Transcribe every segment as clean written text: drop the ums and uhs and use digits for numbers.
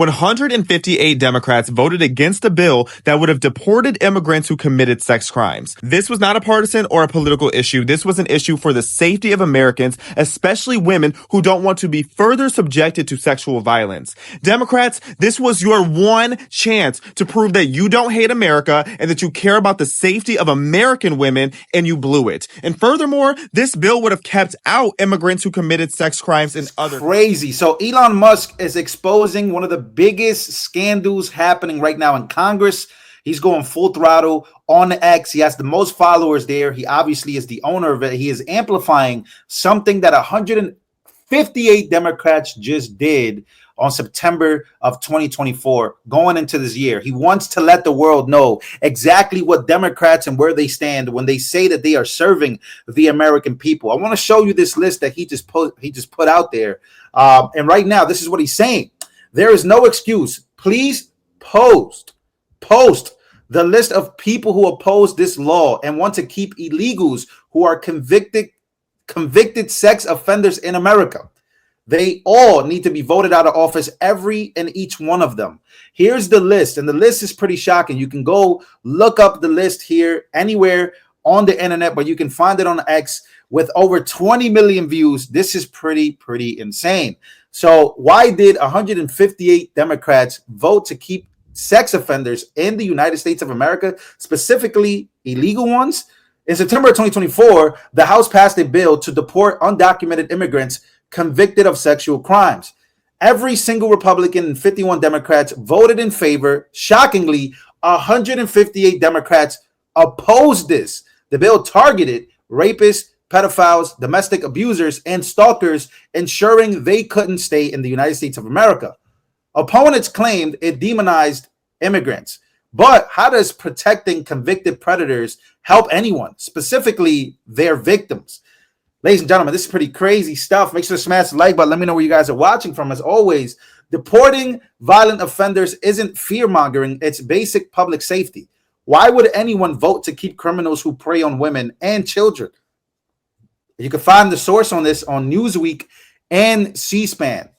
158 Democrats voted against a bill that would have deported immigrants who committed sex crimes. This was not a partisan or a political issue. This was an issue for the safety of Americans, especially women who don't want to be further subjected to sexual violence. Democrats, this was your one chance to prove that you don't hate America and that you care about the safety of American women, and you blew it. And furthermore, this bill would have kept out immigrants who committed sex crimes and other... Crazy. So Elon Musk is exposing one of the biggest scandals happening right now in Congress. He's going full throttle on X. He has the most followers there. He obviously is the owner of it. He is amplifying something that 158 Democrats just did on September of 2024, going into this year. He wants to let the world know exactly what Democrats and where they stand when they say that they are serving the American people. I want to show you this list that he just put out there. And right now, this is what he's saying. There is no excuse. Please post the list of people who oppose this law and want to keep illegals who are convicted sex offenders in America. They all need to be voted out of office, every and each one of them. Here's the list, and the list is pretty shocking. You can go look up the list here anywhere on the internet, but you can find it on X with over 20 million views. This is pretty insane. So why did 158 Democrats vote to keep sex offenders in the United States of America, specifically illegal ones? In September of 2024, the House passed a bill to deport undocumented immigrants convicted of sexual crimes. Every single Republican and 51 Democrats voted in favor. Shockingly, 158 Democrats opposed this. The bill targeted rapists, pedophiles, domestic abusers, and stalkers, ensuring they couldn't stay in the United States of America. Opponents claimed it demonized immigrants. But how does protecting convicted predators help anyone, specifically their victims? Ladies and gentlemen, this is pretty crazy stuff. Make sure to smash the like button. Let me know where you guys are watching from. As always, deporting violent offenders isn't fear-mongering. It's basic public safety. Why would anyone vote to keep criminals who prey on women and children? You can find the source on this on Newsweek and C-SPAN.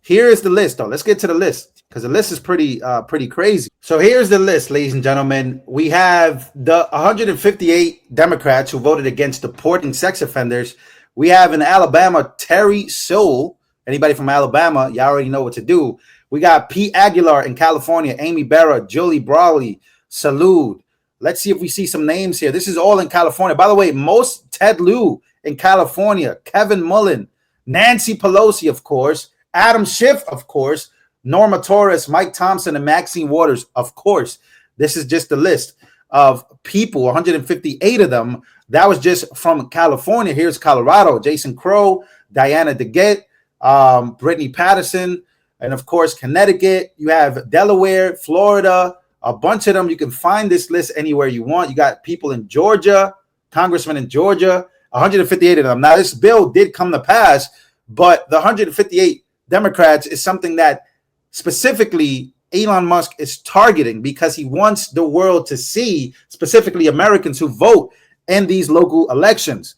Here is the list, though. Let's get to the list because the list is pretty crazy. So here's the list, ladies and gentlemen. We have the 158 Democrats who voted against deporting sex offenders. We have in Alabama, Terry Sowell. Anybody from Alabama, you already know what to do. We got Pete Aguilar in California, Amy Barra, Julie Brawley, Salud. Let's see if we see some names here. This is all in California. By the way, most Ted Lieu in California, Kevin Mullen, Nancy Pelosi, of course, Adam Schiff, of course, Norma Torres, Mike Thompson, and Maxine Waters, of course. This is just the list of people, 158 of them. That was just from California. Here's Colorado, Jason Crow, Diana DeGette, Brittany Patterson, and of course, Connecticut. You have Delaware, Florida, a bunch of them. You can find this list anywhere you want. You got people in Georgia, congressmen in Georgia, 158 of them. Now, this bill did come to pass, but the 158 Democrats is something that specifically Elon Musk is targeting because he wants the world to see, specifically Americans who vote in these local elections.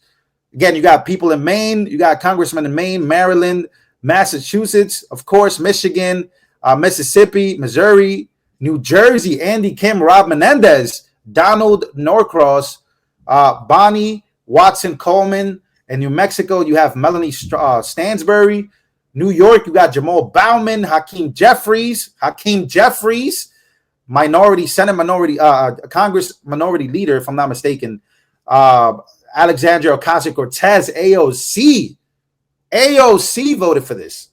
Again, you got people in Maine, you got congressmen in Maine, Maryland, Massachusetts, of course, Michigan, Mississippi, Missouri, New Jersey, Andy Kim, Rob Menendez, Donald Norcross, Bonnie Watson Coleman. In New Mexico, you have Melanie Stansbury. New York, you got Jamal Bauman, Hakeem Jeffries, Congress minority leader, if I'm not mistaken, Alexandria Ocasio-Cortez, AOC voted for this.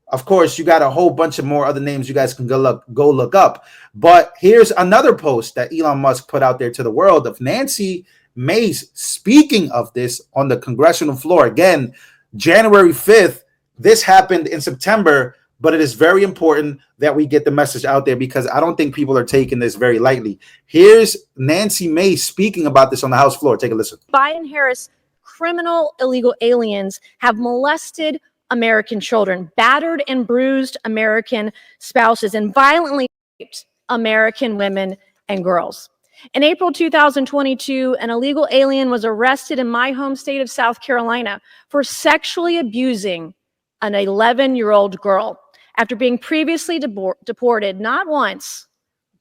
Of course, you got a whole bunch of more other names you guys can go look up. But here's another post that Elon Musk put out there to the world of Nancy Mace speaking of this on the congressional floor. Again, January 5th. This happened in September, but it is very important that we get the message out there because I don't think people are taking this very lightly. Here's Nancy Mace speaking about this on the House floor. Take a listen. Biden-Harris criminal illegal aliens have molested American children, battered and bruised American spouses, and violently raped American women and girls. In April 2022, an illegal alien was arrested in my home state of South Carolina for sexually abusing an 11-year-old girl. after being previously deported not once,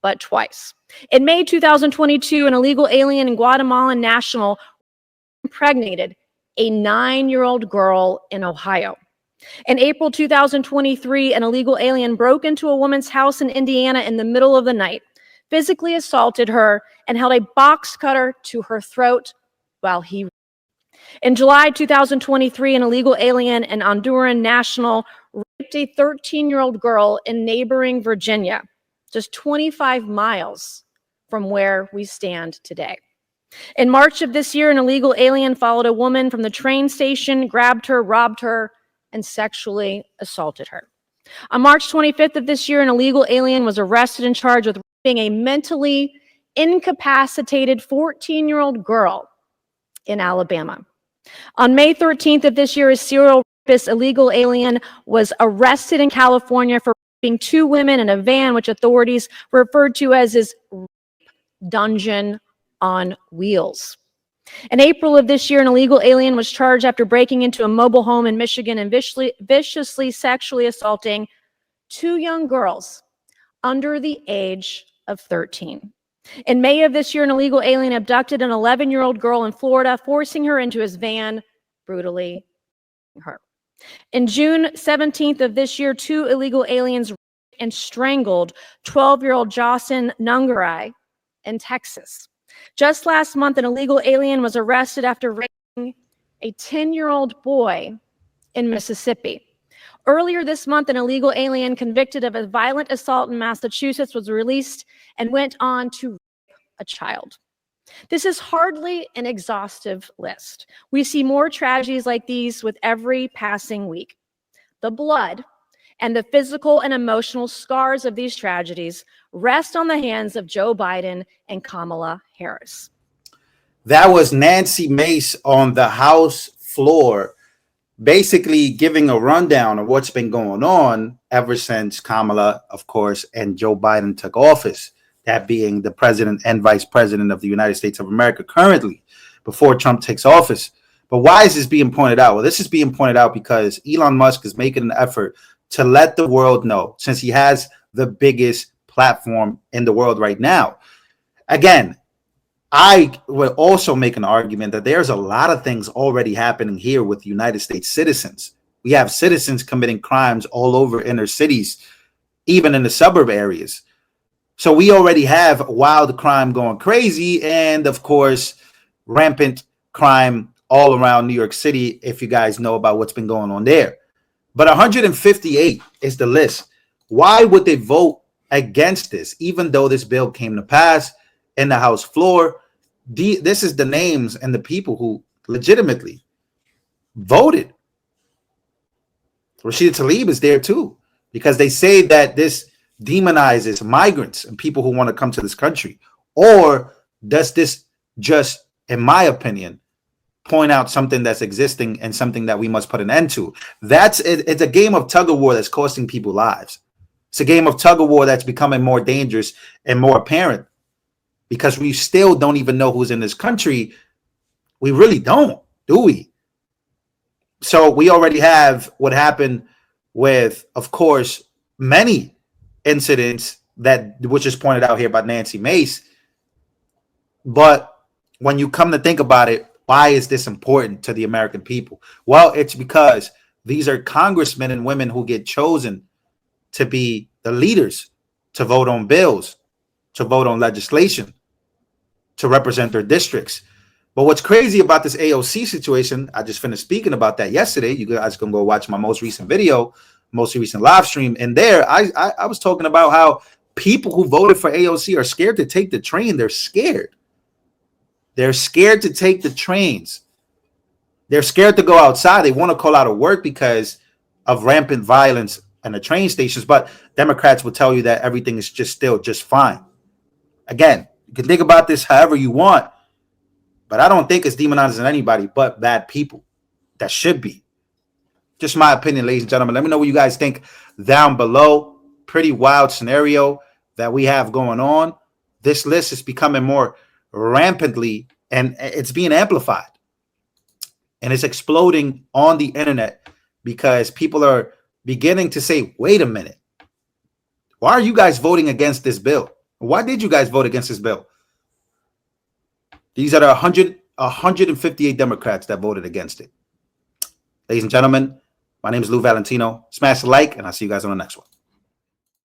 but twice. In May 2022, an illegal alien and Guatemalan national impregnated a 9-year-old girl in Ohio. In April 2023, an illegal alien broke into a woman's house in Indiana in the middle of the night, physically assaulted her, and held a box cutter to her throat while he. In July 2023, an illegal alien and Honduran national raped a 13-year-old girl in neighboring Virginia, just 25 miles from where we stand today. In March of this year, an illegal alien followed a woman from the train station, grabbed her, robbed her, and sexually assaulted her. On March 25th of this year, an illegal alien was arrested and charged with raping a mentally incapacitated 14-year-old girl in Alabama. On May 13th of this year, a serial rapist illegal alien was arrested in California for raping 2 women in a van, which authorities referred to as his dungeon on wheels. In April of this year, an illegal alien was charged after breaking into a mobile home in Michigan and viciously sexually assaulting 2 young girls under the age of 13. In May of this year, an illegal alien abducted an 11-year-old girl in Florida, forcing her into his van, brutally raping her. In June 17th of this year, 2 illegal aliens raped and strangled 12-year-old Jocelyn Nungarai in Texas. Just last month, an illegal alien was arrested after raping a 10-year-old boy in Mississippi. Earlier this month, an illegal alien convicted of a violent assault in Massachusetts was released and went on to rape a child. This is hardly an exhaustive list. We see more tragedies like these with every passing week. The blood and the physical and emotional scars of these tragedies rest on the hands of Joe Biden and Kamala Harris. That was Nancy Mace on the House floor, basically giving a rundown of what's been going on ever since Kamala, of course, and Joe Biden took office, that being the president and vice president of the United States of America currently, before Trump takes office. But why is this being pointed out? Well, this is being pointed out because Elon Musk is making an effort to let the world know, since he has the biggest platform in the world right now. Again, I would also make an argument that there's a lot of things already happening here with United States citizens. We have citizens committing crimes all over inner cities, even in the suburb areas. So we already have wild crime going crazy, and of course, rampant crime all around New York City, if you guys know about what's been going on there. But 158 is the list. Why would they vote against this, even though this bill came to pass in the House floor? This is the names and the people who legitimately voted. Rashida Tlaib is there too, because they say that this demonizes migrants and people who want to come to this country. Or does this just, in my opinion, point out something that's existing and something that we must put an end to? It's a game of tug of war that's costing people lives. It's a game of tug of war that's becoming more dangerous and more apparent, because we still don't even know who's in this country. We really don't, do we? So we already have what happened with, of course, many incidents which is pointed out here by Nancy Mace. But when you come to think about it, why is this important to the American people? Well, it's because these are congressmen and women who get chosen to be the leaders, to vote on bills, to vote on legislation, to represent their districts. But what's crazy about this AOC situation, I just finished speaking about that yesterday. You guys can go watch my most recent video, most recent live stream. And there I was talking about how people who voted for AOC are scared to take the train. They're scared. They're scared to take the trains. They're scared to go outside. They want to call out of work because of rampant violence in the train stations. But Democrats will tell you that everything is still just fine. Again, you can think about this however you want, but I don't think it's demonizing anybody but bad people. That should be. Just my opinion, ladies and gentlemen. Let me know what you guys think down below. Pretty wild scenario that we have going on. This list is becoming more rampantly, and it's being amplified. And it's exploding on the internet because people are beginning to say, wait a minute, why are you guys voting against this bill? Why did you guys vote against this bill? These are the 158 Democrats that voted against it. Ladies and gentlemen, my name is Lou Valentino. Smash the like, and I'll see you guys on the next one.